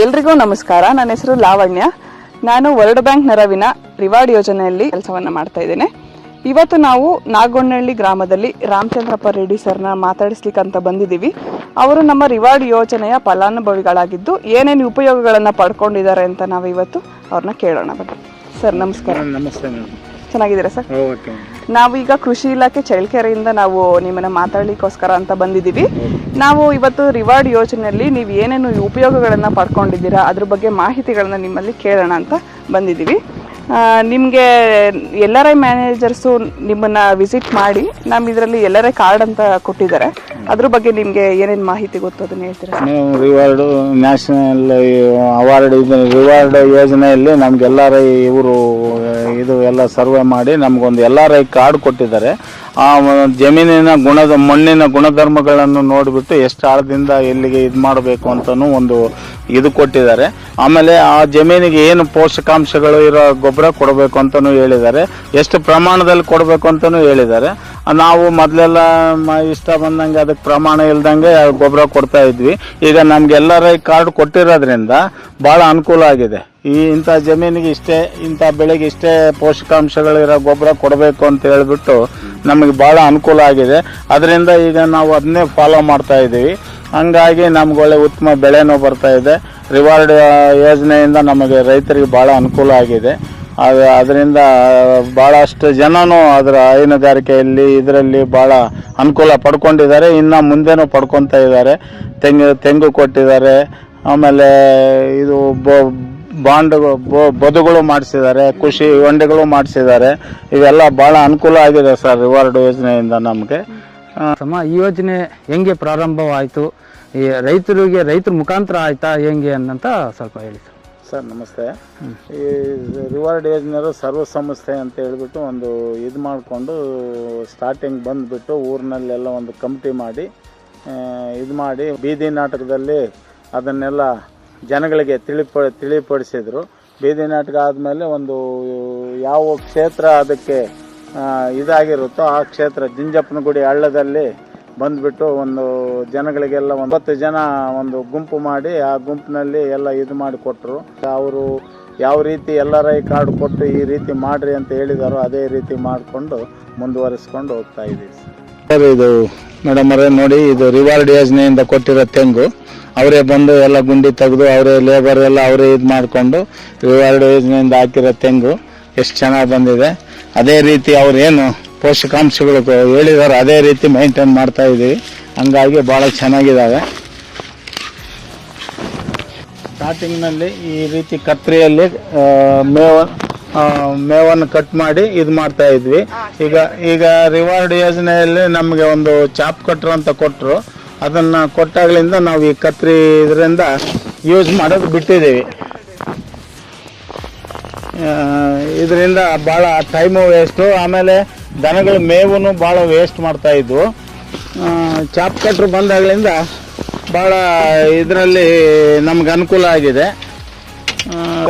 ಎಲ್ರಿಗೂ ನಮಸ್ಕಾರ. ನನ್ನ ಹೆಸರು ಲಾವಣ್ಯ. ನಾನು ವರ್ಲ್ಡ್ ಬ್ಯಾಂಕ್ ನೆರವಿನ ರಿವಾರ್ಡ್ ಯೋಜನೆಯಲ್ಲಿ ಕೆಲಸವನ್ನು ಮಾಡ್ತಾ ಇದ್ದೇನೆ. ಇವತ್ತು ನಾವು ನಾಗಗೊಂಡನಹಳ್ಳಿ ಗ್ರಾಮದಲ್ಲಿ ರಾಮಚಂದ್ರಪ್ಪ ರೆಡ್ಡಿ ಸರ್ನ ಮಾತಾಡಿಸ್ಲಿಕ್ಕೆ ಅಂತ ಬಂದಿದ್ದೀವಿ. ಅವರು ನಮ್ಮ ರಿವಾರ್ಡ್ ಯೋಜನೆಯ ಫಲಾನುಭವಿಗಳಾಗಿದ್ದು ಏನೇನು ಉಪಯೋಗಗಳನ್ನು ಪಡ್ಕೊಂಡಿದ್ದಾರೆ ಅಂತ ನಾವು ಇವತ್ತು ಅವ್ರನ್ನ ಕೇಳೋಣ. ಬನ್ನಿ ಸರ್. ನಮಸ್ಕಾರ. ನಮಸ್ತೆ. ಚೆನ್ನಾಗಿದ್ದೀರಾ ಸರ್? ನಾವು ಈಗ ಕೃಷಿ ಇಲಾಖೆ ಚಳ್ಳಕೆರೆಯಿಂದ ನಾವು ನಿಮ್ಮನ್ನ ಮಾತಾಡ್ಲಿಕ್ಕೋಸ್ಕರ ಅಂತ ಬಂದಿದ್ದೀವಿ. ನಾವು ಇವತ್ತು ರಿವಾರ್ಡ್ ಯೋಜನೆಯಲ್ಲಿ ನೀವು ಏನೇನು ಉಪಯೋಗಗಳನ್ನು ಪಡ್ಕೊಂಡಿದ್ದೀರಾ ಅದ್ರ ಬಗ್ಗೆ ಮಾಹಿತಿಗಳನ್ನ ನಿಮ್ಮಲ್ಲಿ ಕೇಳೋಣ ಅಂತ ಬಂದಿದ್ದೀವಿ. ನಿಮಗೆ LRI ಮ್ಯಾನೇಜರ್ಸು ನಿಮ್ಮನ್ನ ವಿಸಿಟ್ ಮಾಡಿ ನಮ್ಮ ಇದರಲ್ಲಿ LRI ಕಾರ್ಡ್ ಅಂತ ಕೊಟ್ಟಿದ್ದಾರೆ. ಅದ್ರ ಬಗ್ಗೆ ನಿಮಗೆ ಏನೇನು ಮಾಹಿತಿ ಗೊತ್ತು ಅದನ್ನ ಹೇಳ್ತೀರಾ? ರಿವಾರ್ಡ್ ನ್ಯಾಷನಲ್ ಅವಾರ್ಡ್ ರಿವಾರ್ಡ್ ಯೋಜನೆಯಲ್ಲಿ ನಮ್ಗೆ LRI ಇವರು ಇದು ಎಲ್ಲ ಸರ್ವೆ ಮಾಡಿ ನಮ್ಗೊಂದು LRI ಕಾರ್ಡ್ ಕೊಟ್ಟಿದ್ದಾರೆ. ಆ ಜಮೀನಿನ ಮಣ್ಣಿನ ಗುಣಧರ್ಮಗಳನ್ನು ನೋಡಿಬಿಟ್ಟು ಎಷ್ಟು ಆಳದಿಂದ ಎಲ್ಲಿಗೆ ಇದು ಮಾಡಬೇಕು ಅಂತನೂ ಒಂದು ಇದು ಕೊಟ್ಟಿದ್ದಾರೆ. ಆಮೇಲೆ ಆ ಜಮೀನಿಗೆ ಏನು ಪೋಷಕಾಂಶಗಳು ಇರೋ ಗೊಬ್ಬರ ಕೊಡಬೇಕು ಅಂತಲೂ ಹೇಳಿದ್ದಾರೆ, ಎಷ್ಟು ಪ್ರಮಾಣದಲ್ಲಿ ಕೊಡಬೇಕು ಅಂತಲೂ ಹೇಳಿದ್ದಾರೆ. ನಾವು ಮೊದಲೆಲ್ಲ ಇಷ್ಟ ಬಂದಂಗೆ ಅದಕ್ಕೆ ಪ್ರಮಾಣ ಇಲ್ದಂಗೆ ಗೊಬ್ಬರ ಕೊಡ್ತಾ ಇದ್ವಿ. ಈಗ ನಮ್ಗೆ LRI ಕಾರ್ಡ್ ಕೊಟ್ಟಿರೋದ್ರಿಂದ ಭಾಳ ಅನುಕೂಲ ಆಗಿದೆ. ಇಂಥ ಜಮೀನಿಗೆ ಇಷ್ಟೇ, ಇಂಥ ಬೆಳೆಗೆ ಇಷ್ಟೇ ಪೋಷಕಾಂಶಗಳಿರೋ ಗೊಬ್ಬರ ಕೊಡಬೇಕು ಅಂತ ಹೇಳಿಬಿಟ್ಟು ನಮಗೆ ಭಾಳ ಅನುಕೂಲ ಆಗಿದೆ. ಅದರಿಂದ ಈಗ ನಾವು ಅದನ್ನೇ ಫಾಲೋ ಮಾಡ್ತಾ ಇದ್ದೀವಿ. ಹಂಗಾಗಿ ನಮ್ಗೆ ಒಳ್ಳೆ ಉತ್ತಮ ಬೆಳೆನೂ ಬರ್ತಾ ಇದೆ. ರಿವಾರ್ಡ್ ಯೋಜನೆಯಿಂದ ನಮಗೆ ರೈತರಿಗೆ ಭಾಳ ಅನುಕೂಲ ಆಗಿದೆ. ಅದರಿಂದ ಭಾಳಷ್ಟು ಜನನೂ ಅದರ ಹೈನುಗಾರಿಕೆಯಲ್ಲಿ ಇದರಲ್ಲಿ ಭಾಳ ಅನುಕೂಲ ಪಡ್ಕೊಂಡಿದ್ದಾರೆ. ಇನ್ನು ಮುಂದೆನೂ ಪಡ್ಕೊತಾ ಇದ್ದಾರೆ. ತೆಂಗು ಕೊಟ್ಟಿದ್ದಾರೆ. ಆಮೇಲೆ ಇದು ಬಾಂಡ್ ಬದುಗಳು ಮಾಡಿಸಿದ್ದಾರೆ, ಕೃಷಿ ಹೊಂಡಗಳು ಮಾಡಿಸಿದ್ದಾರೆ. ಇವೆಲ್ಲ ಭಾಳ ಅನುಕೂಲ ಆಗಿದೆ ಸರ್ ರಿವಾರ್ಡ್ ಯೋಜನೆಯಿಂದ ನಮಗೆ. ಈ ಯೋಜನೆ ಹೆಂಗೆ ಪ್ರಾರಂಭವಾಯಿತು, ಈ ರೈತರ ಮುಖಾಂತರ ಆಯ್ತಾ ಹೆಂಗೆ ಅನ್ನಂತ ಸ್ವಲ್ಪ ಹೇಳಿ ಸರ್. ಸರ್ ನಮಸ್ತೆ. ಈ ರಿವಾರ್ಡ್ ಯೋಜನೆಯವರು ಸರ್ವ ಸಂಸ್ಥೆ ಅಂತ ಹೇಳ್ಬಿಟ್ಟು ಒಂದು ಇದು ಮಾಡಿಕೊಂಡು ಸ್ಟಾರ್ಟಿಂಗ್ ಬಂದುಬಿಟ್ಟು ಊರಿನಲ್ಲೆಲ್ಲ ಒಂದು ಕಮಿಟಿ ಮಾಡಿ ಇದು ಮಾಡಿ ಬೀದಿ ನಾಟಕದಲ್ಲಿ ಅದನ್ನೆಲ್ಲ ಜನಗಳಿಗೆ ತಿಳಿಪಡಿಸಿದ್ರು. ಬೀದಿ ನಾಟಕ ಆದಮೇಲೆ ಒಂದು ಯಾವ ಕ್ಷೇತ್ರ ಅದಕ್ಕೆ ಇದಾಗಿರುತ್ತೋ ಆ ಕ್ಷೇತ್ರ ಜಿಂಜಪ್ಪನಗುಡಿ ಹಳ್ಳದಲ್ಲಿ ಬಂದುಬಿಟ್ಟು ಒಂದು ಜನಗಳಿಗೆಲ್ಲ 9 ಜನ ಒಂದು ಗುಂಪು ಮಾಡಿ ಆ ಗುಂಪಿನಲ್ಲಿ ಎಲ್ಲ ಇದು ಮಾಡಿ ಕೊಟ್ಟರು. ಅವರು ಯಾವ ರೀತಿ LRI ಕಾರ್ಡ್ ಕೊಟ್ಟು ಈ ರೀತಿ ಮಾಡಿರಿ ಅಂತ ಹೇಳಿದಾರೋ ಅದೇ ರೀತಿ ಮಾಡಿಕೊಂಡು ಮುಂದುವರಿಸ್ಕೊಂಡು ಹೋಗ್ತಾ ಇದ್ದೀವಿ ಸರ್. ಇದು ಮೇಡಮ್ ಅವರೇ ನೋಡಿ, ಇದು ರಿವಾರ್ಡ್ ಯೋಜನೆಯಿಂದ ಕೊಟ್ಟಿರೋ ತೆಂಗು. ಅವರೇ ಬಂದು ಎಲ್ಲ ಗುಂಡಿ ತೆಗೆದು ಅವರೇ ಲೇಬರ್ ಎಲ್ಲ ಅವರೇ ಇದು ಮಾಡಿಕೊಂಡು ರಿವಾರ್ಡ್ ಯೋಜನೆಯಿಂದ ಹಾಕಿರೋ ತೆಂಗು ಎಷ್ಟು ಚೆನ್ನಾಗಿ ಬಂದಿದೆ. ಅದೇ ರೀತಿ ಅವ್ರೇನು ಪೋಷಕಾಂಶಗಳು ಹೇಳಿದಾರೆ ಅದೇ ರೀತಿ ಮೈಂಟೈನ್ ಮಾಡ್ತಾ ಇದ್ದೀವಿ. ಹಂಗಾಗಿ ಭಾಳ ಚೆನ್ನಾಗಿದ್ದಾವೆ. ಸ್ಟಾರ್ಟಿಂಗ್ನಲ್ಲಿ ಈ ರೀತಿ ಕತ್ರಿಯಲ್ಲಿ ಮೇವನ್ನು ಕಟ್ ಮಾಡಿ ಇದು ಮಾಡ್ತಾ ಇದ್ವಿ. ಈಗ ರಿವಾರ್ಡ್ ಯೋಜನೆಯಲ್ಲಿ ನಮಗೆ ಒಂದು ಚಾಪ್ ಕಟ್ರ್ ಅಂತ ಕೊಟ್ಟರು. ಅದನ್ನು ಕೊಟ್ಟಾಗಲಿಂದ ನಾವು ಈ ಕತ್ರಿ ಇದರಿಂದ ಯೂಸ್ ಮಾಡೋದು ಬಿಟ್ಟಿದ್ದೀವಿ. ಇದರಿಂದ ಭಾಳ ಟೈಮು ವೇಸ್ಟು, ಆಮೇಲೆ ದನಗಳ ಮೇವು ಭಾಳ ವೇಸ್ಟ್ ಮಾಡ್ತಾ ಇದ್ವು. ಚಾಪ್ ಕಟ್ರ್ ಬಂದಾಗಲಿಂದ ಭಾಳ ಇದರಲ್ಲಿ ನಮ್ಗೆ ಅನುಕೂಲ ಆಗಿದೆ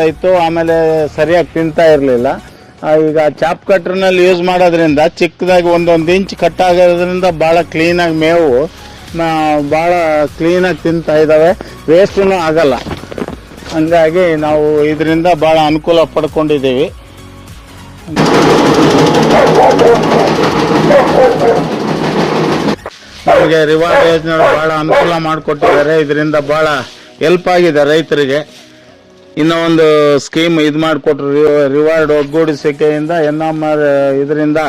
ಆಯಿತು. ಆಮೇಲೆ ಸರಿಯಾಗಿ ತಿಂತಾ ಇರಲಿಲ್ಲ. ಈಗ ಚಾಪ್ ಕಟ್ರ್ನಲ್ಲಿ ಯೂಸ್ ಮಾಡೋದ್ರಿಂದ ಚಿಕ್ಕದಾಗಿ 1 ಇಂಚ್ ಕಟ್ಟಾಗೋದ್ರಿಂದ ಭಾಳ ಕ್ಲೀನಾಗಿ ಮೇವು ಭಾಳ ಕ್ಲೀನಾಗಿ ತಿಂತಾ ಇದ್ದಾವೆ, ವೇಸ್ಟೂ ಆಗಲ್ಲ. ಹಂಗಾಗಿ ನಾವು ಇದರಿಂದ ಭಾಳ ಅನುಕೂಲ ಪಡ್ಕೊಂಡಿದ್ದೀವಿ. ನಮಗೆ ರಿವಾರ್ಡ್ ಯೋಜನೆ ಭಾಳ ಅನುಕೂಲ ಮಾಡಿಕೊಟ್ಟಿದ್ದಾರೆ. ಇದರಿಂದ ಭಾಳ ಹೆಲ್ಪ್ ಆಗಿದೆ ರೈತರಿಗೆ. ಇನ್ನೂ ಒಂದು ಸ್ಕೀಮ್ ಇದು ಮಾಡಿಕೊಟ್ರು, ರಿವಾರ್ಡ್ ಒಗ್ಗೂಡಿಸಿಕೆಯಿಂದ NMR ಇದರಿಂದ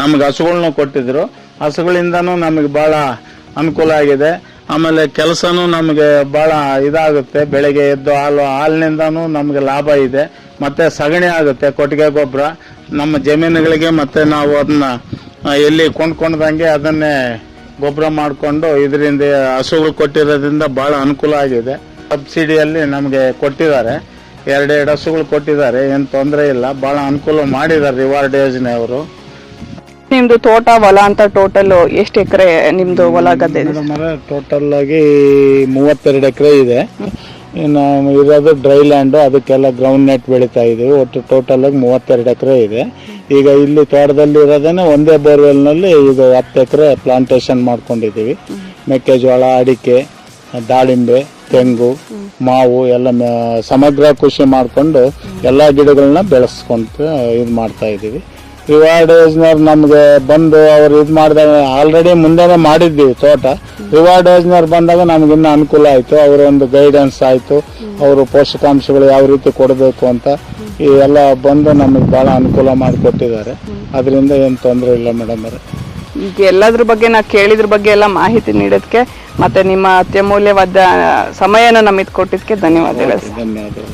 ನಮಗೆ ಹಸುಗಳನ್ನೂ ಕೊಟ್ಟಿದ್ರು. ಹಸುಗಳಿಂದನೂ ನಮಗೆ ಭಾಳ ಅನುಕೂಲ ಆಗಿದೆ. ಆಮೇಲೆ ಕೆಲಸನೂ ನಮಗೆ ಭಾಳ ಇದಾಗುತ್ತೆ. ಬೆಳಗ್ಗೆ ಎದ್ದು ಹಾಲಿನಿಂದನೂ ನಮಗೆ ಲಾಭ ಇದೆ. ಮತ್ತು ಸಗಣಿ ಆಗುತ್ತೆ, ಕೊಟ್ಟಿಗೆ ಗೊಬ್ಬರ ನಮ್ಮ ಜಮೀನುಗಳಿಗೆ. ಮತ್ತು ನಾವು ಅದನ್ನು ಎಲ್ಲಿ ಕೊಂಡ್ಕೊಂಡ್ದಂಗೆ ಅದನ್ನೇ ಗೊಬ್ಬರ ಮಾಡಿಕೊಂಡು ಇದರಿಂದ ಹಸುಗಳು ಕೊಟ್ಟಿರೋದ್ರಿಂದ ಭಾಳ ಅನುಕೂಲ ಆಗಿದೆ. ಸಬ್ಸಿಡಿಯಲ್ಲಿ ನಮಗೆ ಕೊಟ್ಟಿದ್ದಾರೆ, 2 ಹಸುಗಳು ಕೊಟ್ಟಿದ್ದಾರೆ. ಏನು ತೊಂದರೆ ಇಲ್ಲ, ಭಾಳ ಅನುಕೂಲ ಮಾಡಿದ್ದಾರೆ ರಿವಾರ್ಡ್ ಯೋಜನೆಯವರು. ನಿಮ್ದು ತೋಟ ಹೊಲ ಅಂತ ಟೋಟಲ್ ಎಷ್ಟು ಎಕರೆ ನಿಮ್ದು ಹೊಲ ಗದ್ದೆ ಇದೆ? ಟೋಟಲ್ ಆಗಿ 32 ಎಕರೆ ಇದೆ. ಇನ್ನು ಇರೋದು ಡ್ರೈ ಲ್ಯಾಂಡು, ಅದಕ್ಕೆಲ್ಲ ಗ್ರೌಂಡ್ ನೆಟ್ ಬೆಳೀತಾ ಇದೀವಿ. ಒಟ್ಟು ಟೋಟಲ್ ಆಗಿ 32 ಎಕರೆ ಇದೆ. ಈಗ ಇಲ್ಲಿ ತೋಟದಲ್ಲಿ ಇರೋದೇನೆ ಒಂದೇ ಬೋರ್ವೆಲ್ನಲ್ಲಿ ಈಗ 10 ಎಕರೆ ಪ್ಲಾಂಟೇಶನ್ ಮಾಡ್ಕೊಂಡಿದ್ದೀವಿ. ಮೆಕ್ಕೆಜೋಳ, ಅಡಿಕೆ, ದಾಳಿಂಬೆ, ತೆಂಗು, ಮಾವು ಎಲ್ಲ ಸಮಗ್ರ ಕೃಷಿ ಮಾಡಿಕೊಂಡು ಎಲ್ಲ ಗಿಡಗಳನ್ನ ಬೆಳೆಸ್ಕೊಂತ ಇದು ಮಾಡ್ತಾ ಇದ್ದೀವಿ. ರಿವಾರ್ಡ್ ಯೋಜನೆಯವ್ರು ನಮಗೆ ಬಂದು ಅವ್ರು ಇದು ಮಾಡಿದಾಗ ಆಲ್ರೆಡಿ ಮುಂದೆನೇ ಮಾಡಿದ್ದೀವಿ ತೋಟ. ರಿವಾರ್ಡ್ ಯೋಜನೆಯವ್ರು ಬಂದಾಗ ನಮ್ಗೆ ಇನ್ನೂ ಅನುಕೂಲ ಆಯಿತು. ಅವರ ಒಂದು ಗೈಡೆನ್ಸ್ ಆಯಿತು, ಅವರು ಪೋಷಕಾಂಶಗಳು ಯಾವ ರೀತಿ ಕೊಡಬೇಕು ಅಂತ ಈ ಎಲ್ಲ ಬಂದು ನಮಗೆ ಭಾಳ ಅನುಕೂಲ ಮಾಡಿಕೊಟ್ಟಿದ್ದಾರೆ. ಅದರಿಂದ ಏನು ತೊಂದರೆ ಇಲ್ಲ ಮೇಡಮ್ ಅವರೇ. ಈಗ ಎಲ್ಲದ್ರ ಬಗ್ಗೆ ನಾ ಕೇಳಿದ್ರ ಬಗ್ಗೆ ಎಲ್ಲ ಮಾಹಿತಿ ನೀಡೋದಕ್ಕೆ ಮತ್ತೆ ನಿಮ್ಮ ಅತ್ಯಮೂಲ್ಯವಾದ ಸಮಯನ ನಮಗೆ ಕೊಟ್ಟಿದ್ದಕ್ಕೆ ಧನ್ಯವಾದಗಳು. ಧನ್ಯವಾದಗಳು.